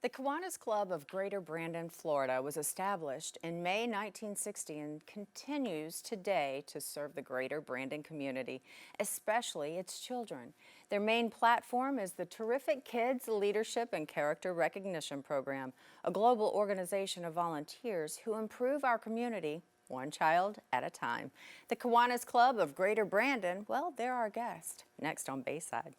The Kiwanis Club of Greater Brandon, Florida was established in May 1960 and continues today to serve the Greater Brandon community, especially its children. Their main platform is the Terrific Kids Leadership and Character Recognition Program, a global organization of volunteers who improve our community one child at a time. The Kiwanis Club of Greater Brandon, well, they're our guest. Next on Bayside.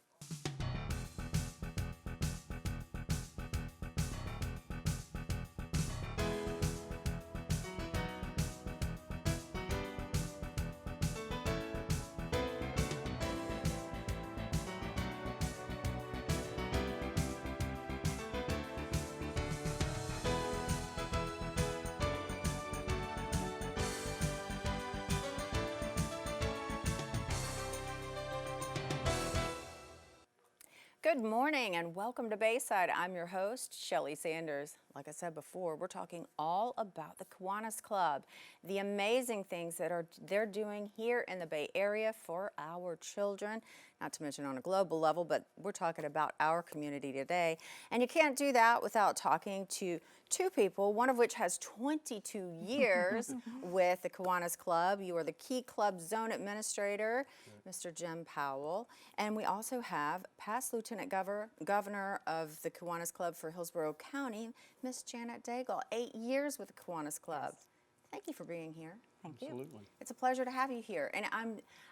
Good morning and welcome to Bayside. I'm your host, Shelly Sanders. Like I said before, we're talking all about the Kiwanis Club, the amazing things that they're doing here in the Bay Area for our children, not to mention on a global level, but we're talking about our community today. And you can't do that without talking to two people, one of which has 22 years with the Kiwanis Club. You are the Key Club Zone Administrator, Mr. Jim Powell. And we also have past Lieutenant Governor of the Kiwanis Club for Hillsborough County, Miss Janet Daigle, 8 years with the Kiwanis Club. Yes. Thank you for being here. Thank you. Absolutely. It's a pleasure to have you here. And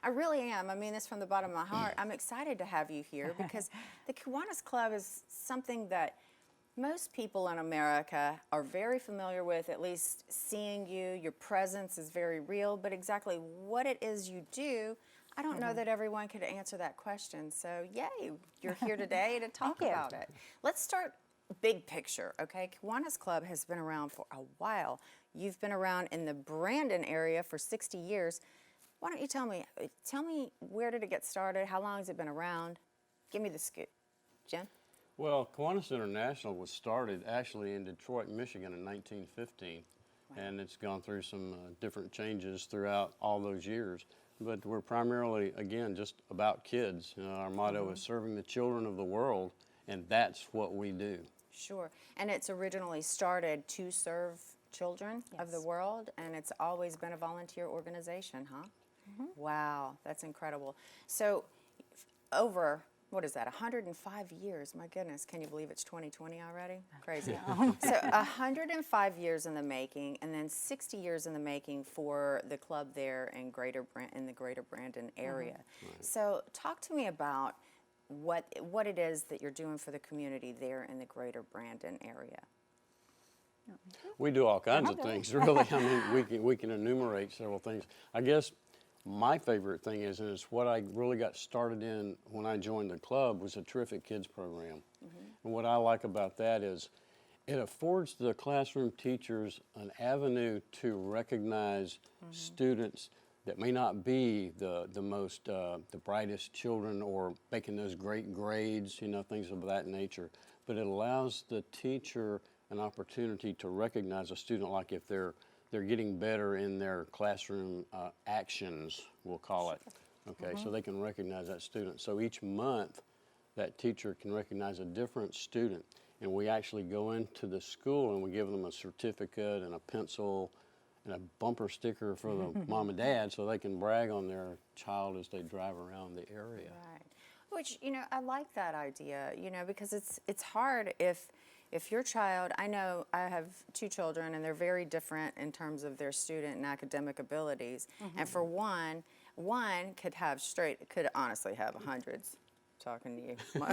I really am. I mean this from the bottom of my heart. I'm excited to have you here because the Kiwanis Club is something that most people in America are very familiar with, at least seeing you. Your presence is very real, but exactly what it is you do, I don't know that everyone could answer that question. So yay, you're here today to talk about it. Let's start big picture, okay? Kiwanis Club has been around for a while. You've been around in the Brandon area for 60 years. Why don't you tell me where did it get started? How long has it been around? Give me the scoop. Jim? Well, Kiwanis International was started actually in Detroit, Michigan in 1915. Wow. And it's gone through some different changes throughout all those years. But we're primarily, again, just about kids. You know, our motto is serving the children of the world, and that's what we do. Sure. And it's originally started to serve children of the world, and it's always been a volunteer organization, huh? Wow, that's incredible. So over, what is that, 105 years? My goodness, can you believe it's 2020 already? Crazy. So 105 years in the making, and then 60 years in the making for the club there in the Greater Brandon area. Right. So talk to me about what it is that you're doing for the community there in the Greater Brandon area. We do all kinds of things, really. I mean, we can enumerate several things. I guess my favorite thing is what I really got started in when I joined the club was a Terrific Kids program. And what I like about that is it affords the classroom teachers an avenue to recognize students that may not be the brightest children or making those great grades, you know, things of that nature. But it allows the teacher an opportunity to recognize a student, like if they're getting better in their classroom actions, we'll call it. Okay, so they can recognize that student. So each month, that teacher can recognize a different student. And we actually go into the school and we give them a certificate and a pencil and a bumper sticker for the mom and dad so they can brag on their child as they drive around the area. Right. Which, you know, I like that idea, you know, because it's hard if your child, I know I have two children and they're very different in terms of their student and academic abilities. And for one could honestly have hundreds. Talking to you. Let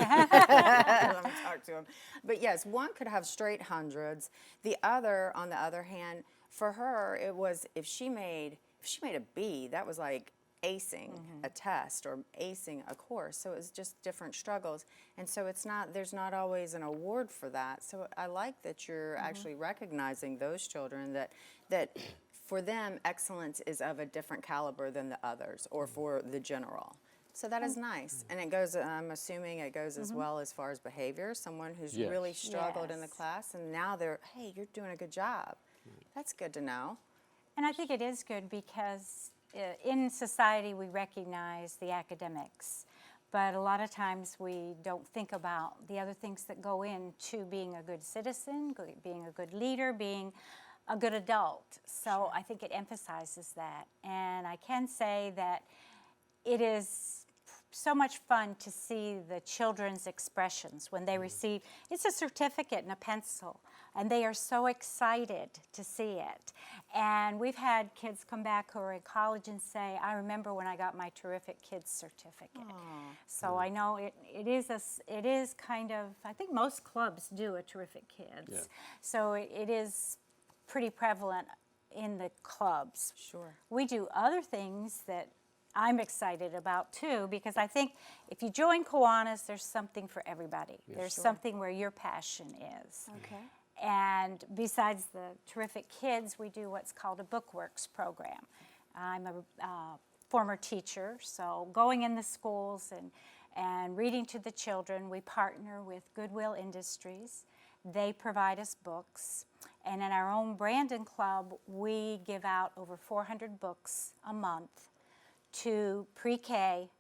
me talk to him. But yes, one could have straight hundreds. The other, on the other hand, for her, it was if she made a B, that was like acing a test or acing a course. So it was just different struggles. And so there's not always an award for that. So I like that you're actually recognizing those children that for them, excellence is of a different caliber than the others or for the general. So that is nice. And it goes, I'm assuming it goes as well as far as behavior, someone who's really struggled in the class and now hey, you're doing a good job. That's good to know. And I think it is good because in society we recognize the academics, but a lot of times we don't think about the other things that go into being a good citizen, being a good leader, being a good adult. So I think it emphasizes that. And I can say that it is so much fun to see the children's expressions when they receive, it's a certificate and a pencil, and they are so excited to see it. And we've had kids come back who are in college and say, I remember when I got my terrific kids certificate. So I know it is kind of, I think most clubs do a terrific kids. Yeah. So it is pretty prevalent in the clubs. Sure. We do other things that I'm excited about too, because I think if you join Kiwanis, there's something for everybody. There's something where your passion is. Okay. And besides the terrific kids, we do what's called a Bookworks program. I'm a former teacher, so going in the schools and reading to the children, we partner with Goodwill Industries. They provide us books. And in our own Brandon Club, we give out over 400 books a month to pre-K,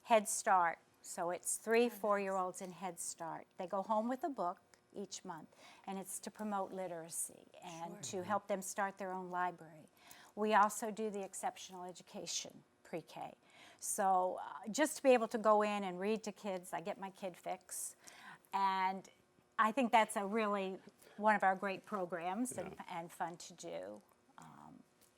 Head Start. So it's 3-4-year-olds in Head Start. They go home with a book each month, and it's to promote literacy and to help them start their own library. We also do the exceptional education pre-K. So just to be able to go in and read to kids, I get my kid fix. And I think that's a really one of our great programs and fun to do.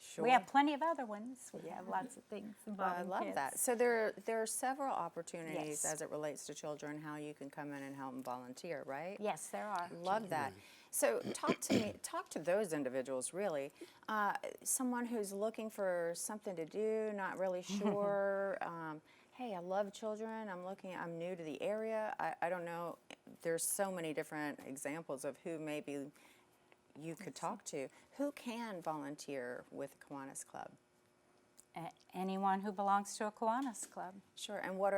Sure. We have plenty of other ones. We have lots of things involving I love kids. that. So there are several opportunities Yes. as it relates to children, how you can come in and help and volunteer, right? Yes, there are. Love that. So talk to those individuals really. Someone who's looking for something to do, not really sure. Hey, I love children. I'm new to the area. I don't know. There's so many different examples of who maybe you could talk to. Who can volunteer with the Kiwanis Club? Anyone who belongs to a Kiwanis Club. Sure. And what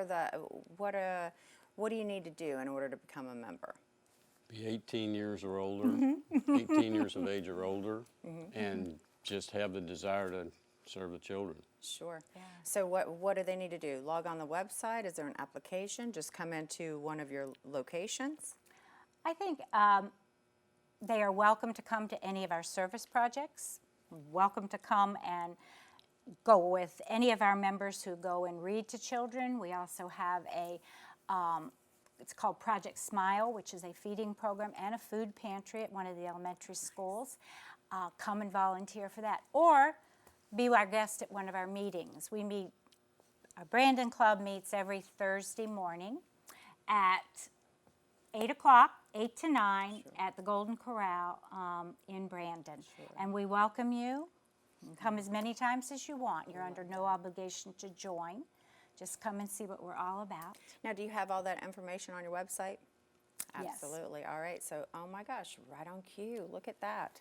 do you need to do in order to become a member? Be 18 years or older, 18 years of age or older, and just have the desire to serve the children. Sure. Yeah. So what do they need to do? Log on the website? Is there an application? Just come into one of your locations? I think they are welcome to come to any of our service projects, welcome to come and go with any of our members who go and read to children. We also have it's called Project Smile, which is a feeding program and a food pantry at one of the elementary schools. Come and volunteer for that. Or be our guest at one of our meetings. Our Brandon Club meets every Thursday morning at 8 o'clock, 8 to 9 at the Golden Corral in Brandon. And we welcome you. Come as many times as you want. You're under no obligation to join. Just come and see what we're all about. Now, do you have all that information on your website? Yes. Absolutely. All right. So, oh my gosh, right on cue. Look at that.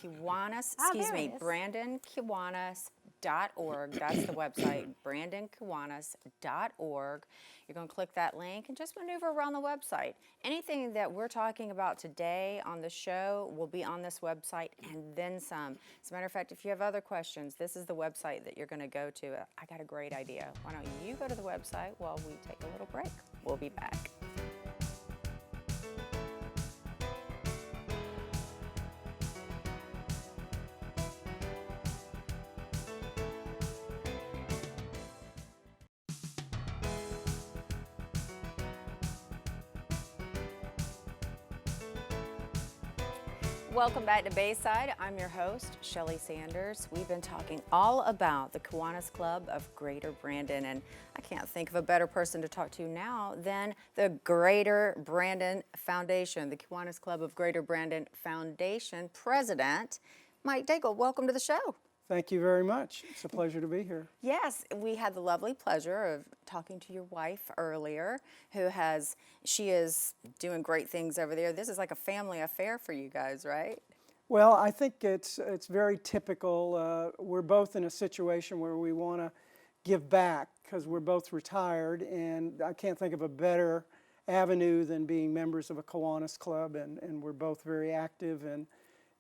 Kiwanis, there it is. BrandonKiwanis.org. That's the website, BrandonKiwanis.org. You're going to click that link and just maneuver around the website. Anything that we're talking about today on the show will be on this website and then some. As a matter of fact, if you have other questions, this is the website that you're going to go to. I got a great idea. Why don't you go to the website while we take a little break? We'll be back. Welcome back to Bayside. I'm your host, Shelley Sanders. We've been talking all about the Kiwanis Club of Greater Brandon, and I can't think of a better person to talk to now than the Greater Brandon Foundation, the Kiwanis Club of Greater Brandon Foundation President, Mike Daigle. Welcome to the show. Thank you very much. It's a pleasure to be here. Yes, we had the lovely pleasure of talking to your wife earlier, she is doing great things over there. This is like a family affair for you guys, right? Well, I think it's very typical. We're both in a situation where we want to give back because we're both retired, and I can't think of a better avenue than being members of a Kiwanis Club, and we're both very active and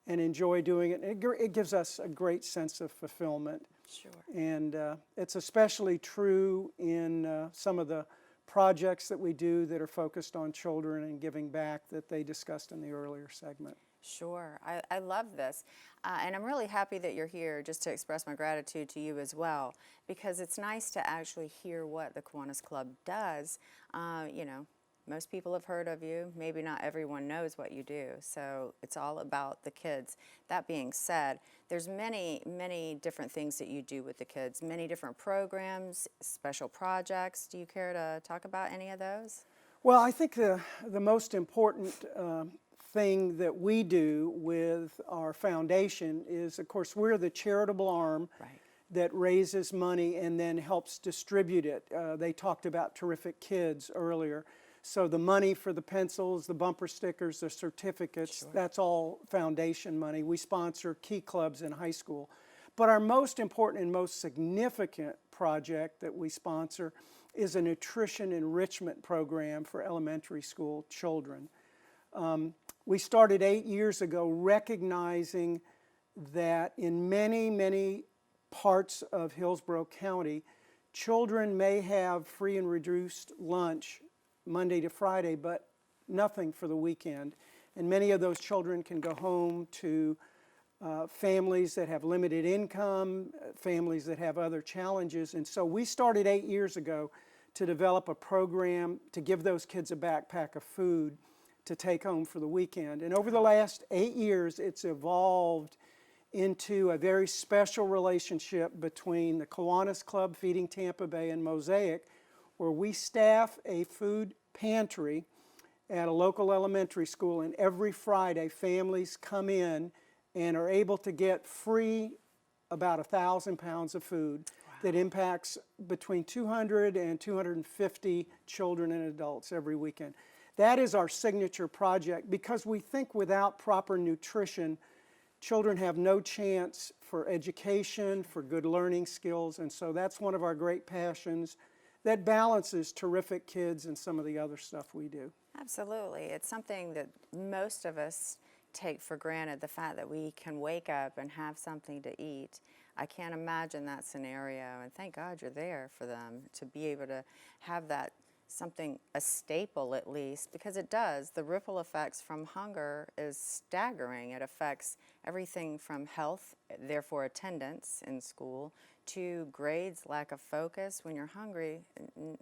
enjoy doing it. It gives us a great sense of fulfillment. Sure. And it's especially true in some of the projects that we do that are focused on children and giving back that they discussed in the earlier segment. Sure. I love this. And I'm really happy that you're here just to express my gratitude to you as well, because it's nice to actually hear what the Kiwanis Club does. You know, most people have heard of you. Maybe not everyone knows what you do. So it's all about the kids. That being said, there's many different things that you do with the kids, many different programs, special projects. Do you care to talk about any of those? Well, I think the most important thing that we do with our foundation is, of course, we're the charitable arm Right. that raises money and then helps distribute it. They talked about Terrific Kids earlier. So the money for the pencils, the bumper stickers, the certificates, that's all foundation money. We sponsor key clubs in high school. But our most important and most significant project that we sponsor is a nutrition enrichment program for elementary school children. We started 8 years ago recognizing that in many parts of Hillsborough County, children may have free and reduced lunch Monday to Friday, but nothing for the weekend. And many of those children can go home to families that have limited income, families that have other challenges. And so we started 8 years ago to develop a program to give those kids a backpack of food to take home for the weekend. And over the last 8 years, it's evolved into a very special relationship between the Kiwanis Club, Feeding Tampa Bay, and Mosaic, where we staff a food pantry at a local elementary school, and every Friday families come in and are able to get free about 1,000 pounds of food that impacts between 200 and 250 children and adults every weekend. That is our signature project because we think without proper nutrition, children have no chance for education, for good learning skills, and so that's one of our great passions that balances Terrific Kids and some of the other stuff we do. Absolutely. It's something that most of us take for granted, the fact that we can wake up and have something to eat. I can't imagine that scenario, and thank God you're there for them to be able to have that something, a staple at least, because it does. The ripple effects from hunger is staggering. It affects everything from health, therefore attendance in school, to grades, lack of focus. When you're hungry,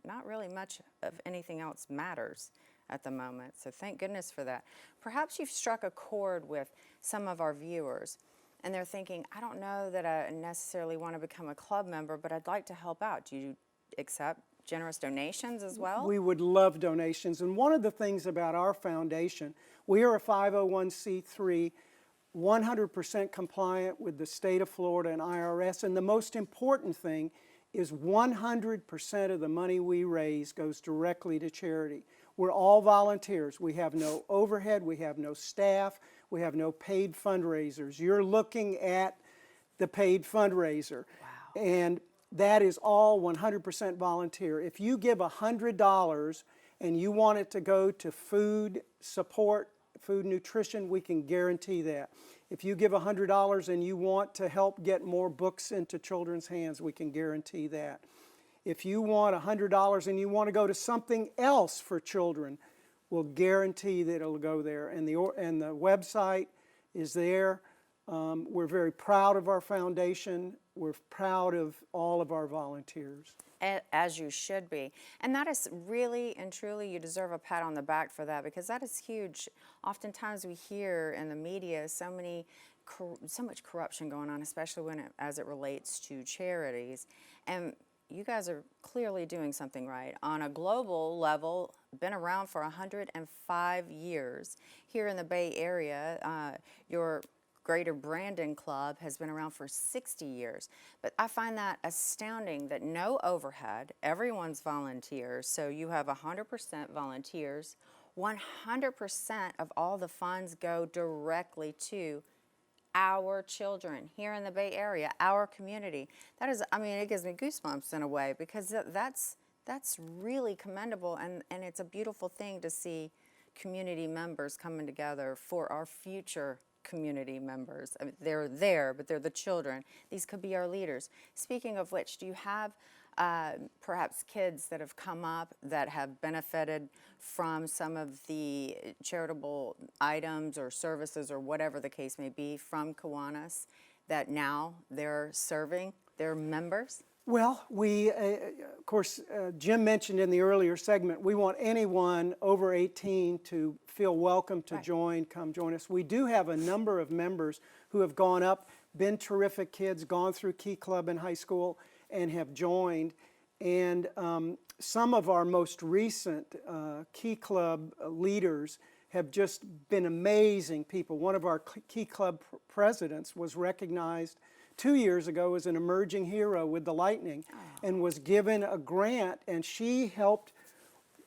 not really much of anything else matters at the moment. So thank goodness for that. Perhaps you've struck a chord with some of our viewers, and they're thinking, I don't know that I necessarily want to become a club member, but I'd like to help out. Do you accept generous donations as well? We would love donations. And one of the things about our foundation, we are a 501c3, 100% compliant with the state of Florida and IRS. And the most important thing is 100% of the money we raise goes directly to charity. We're all volunteers. We have no overhead, we have no staff, we have no paid fundraisers. You're looking at the paid fundraiser. Wow. And that is all 100% volunteer. If you give $100 and you want it to go to food support, food nutrition, we can guarantee that. If you give $100 and you want to help get more books into children's hands, we can guarantee that. If you want $100 and you want to go to something else for children, we'll guarantee that it'll go there. And the website is there. We're very proud of our foundation. We're proud of all of our volunteers. As you should be. And that is really and truly, you deserve a pat on the back for that, because that is huge. Oftentimes we hear in the media so much corruption going on, especially as it relates to charities. And you guys are clearly doing something right. On a global level, been around for 105 years. Here in the Bay Area, your Greater Brandon Club has been around for 60 years. But I find that astounding that no overhead, everyone's volunteers, so you have 100% volunteers. 100% of all the funds go directly to our children here in the Bay Area, our community. That is, I mean, it gives me goosebumps in a way, because that's really commendable, and it's a beautiful thing to see community members coming together for our future community members. I mean, they're there, but they're the children. These could be our leaders. Speaking of which, do you have perhaps kids that have come up that have benefited from some of the charitable items or services or whatever the case may be from Kiwanis that now they're serving their members? Well, we, of course, Jim mentioned in the earlier segment, we want anyone over 18 to feel welcome to come join us. We do have a number of members who have gone up, been terrific kids, gone through Key Club in high school, and have joined. And some of our most recent Key Club leaders have just been amazing people. One of our Key Club presidents was recognized 2 years ago as an emerging hero with the Lightning and was given a grant, and she helped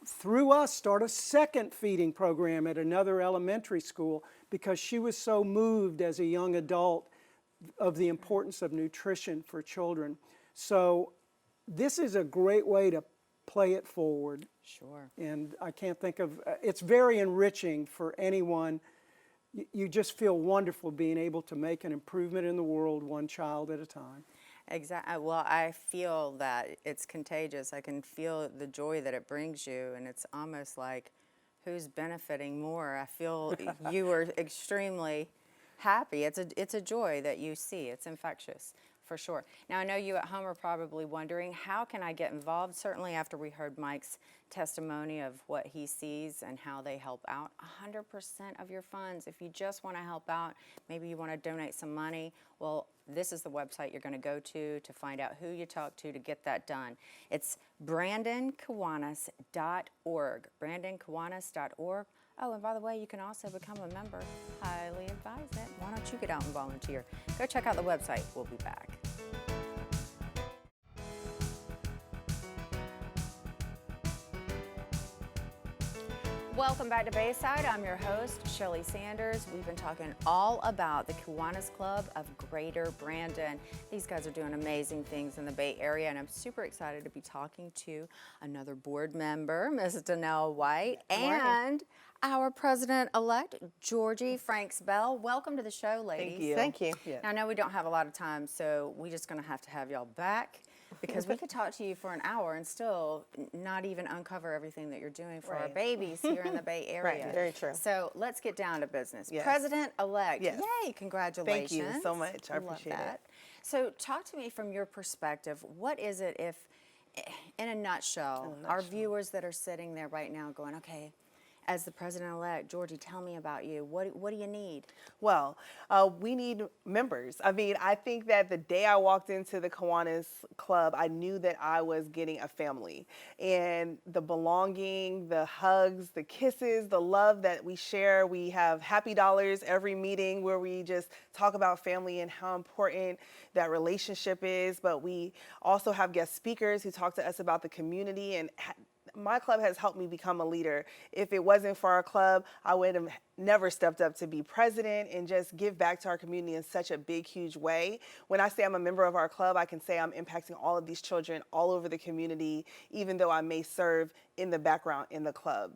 through us start a second feeding program at another elementary school because she was so moved as a young adult of the importance of nutrition for children. So this is a great way to play it forward. Sure. And I can't think of, it's very enriching for anyone. You just feel wonderful being able to make an improvement in the world one child at a time. Exactly. Well, I feel that it's contagious. I can feel the joy that it brings you, and it's almost like who's benefiting more. I feel you are extremely happy. It's a joy that you see. It's infectious, for sure. Now, I know you at home are probably wondering, how can I get involved? Certainly after we heard Mike's testimony of what he sees and how they help out, 100% of your funds, if you just want to help out, maybe you want to donate some money, well, this is the website you're going to go to find out who you talk to get that done. It's BrandonKiwanis.org, BrandonKiwanis.org. Oh, and by the way, you can also become a member. Highly advise it. Why don't you get out and volunteer? Go check out the website. We'll be back. Welcome back to Bayside. I'm your host, Shelly Sanders. We've been talking all about the Kiwanis Club of Greater Brandon. These guys are doing amazing things in the Bay Area, and I'm super excited to be talking to another board member, Ms. Donnell White, and our president-elect, Georgie Franks Bell. Welcome to the show, ladies. Thank you. Thank you. Yes. Now, I know we don't have a lot of time, so we're just going to have y'all back because we could talk to you for an hour and still not even uncover everything that you're doing for our Right. babies here in the Bay Area. Right, very true. So let's get down to business. Yes. President-elect, Yes. yay, congratulations. so much. I love appreciate that. it. So talk to me from your perspective. What is it if, in a nutshell, our viewers that are sitting there right now going, okay, as the president-elect, Georgie, tell me about you. What do you need? Well, we need members. I mean, I think that the day I walked into the Kiwanis Club, I knew that I was getting a family. And the belonging, the hugs, the kisses, the love that we share. We have happy dollars every meeting where we just talk about family and how important that relationship is. But we also have guest speakers who talk to us about the community, and my club has helped me become a leader. If it wasn't for our club, I would have never stepped up to be president and just give back to our community in such a big, huge way. When I say I'm a member of our club, I can say I'm impacting all of these children all over the community, even though I may serve in the background in the club.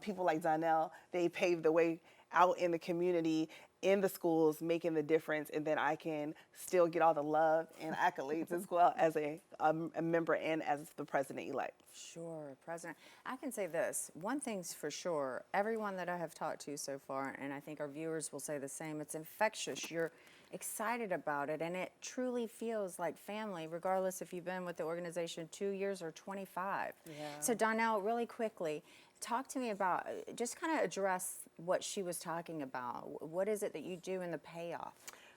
People like Donnell, they paved the way out in the community, in the schools, making the difference, and then I can still get all the love and accolades as well as a member and as the president-elect. Sure, President. I can say this. One thing's for sure. Everyone that I have talked to so far, and I think our viewers will say the same, it's infectious. You're excited about it, and it truly feels like family, regardless if you've been with the organization 2 years or 25. Yeah. So, Donnell, really quickly, talk to me about, just kind of address what she was talking about. What is it that you do in the payoff?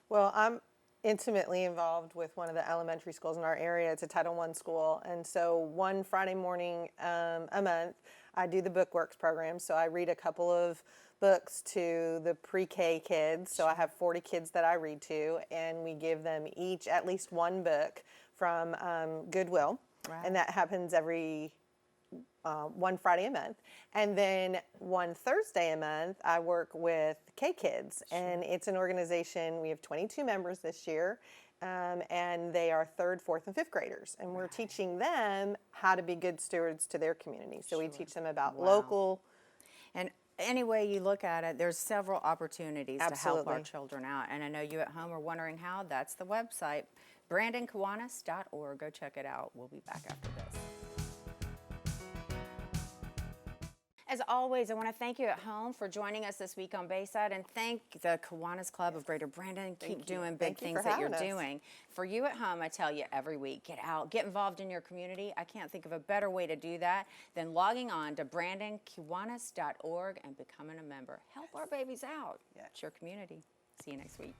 Well, I'm intimately involved with one of the elementary schools in our area. It's a Title I school. And so one Friday morning a month, I do the Bookworks program. So I read a couple of books to the pre-K kids. So I have 40 kids that I read to, and we give them each at least one book from Goodwill. Right. And that happens every one Friday a month. And then one Thursday a month, I work with K-Kids. And it's an organization, we have 22 members this year, and they are 3rd, 4th, and 5th graders. And we're teaching them how to be good stewards to their community. So we teach them about local. And any way you look at it, there's several opportunities to help our Absolutely. children out. And I know you at home are wondering how. That's the website, BrandonKiwanis.org. Go check it out. We'll be back after this. As always, I want to thank you at home for joining us this week on Bayside, and thank the Kiwanis Club of Greater Brandon. Keep doing big Thank you things for that you're having us. doing. For you at home, I tell you every week, get out, get involved in your community. I can't think of a better way to do that than logging on to BrandonKiwanis.org and becoming a member. Help our babies out. It's your community. See you next week.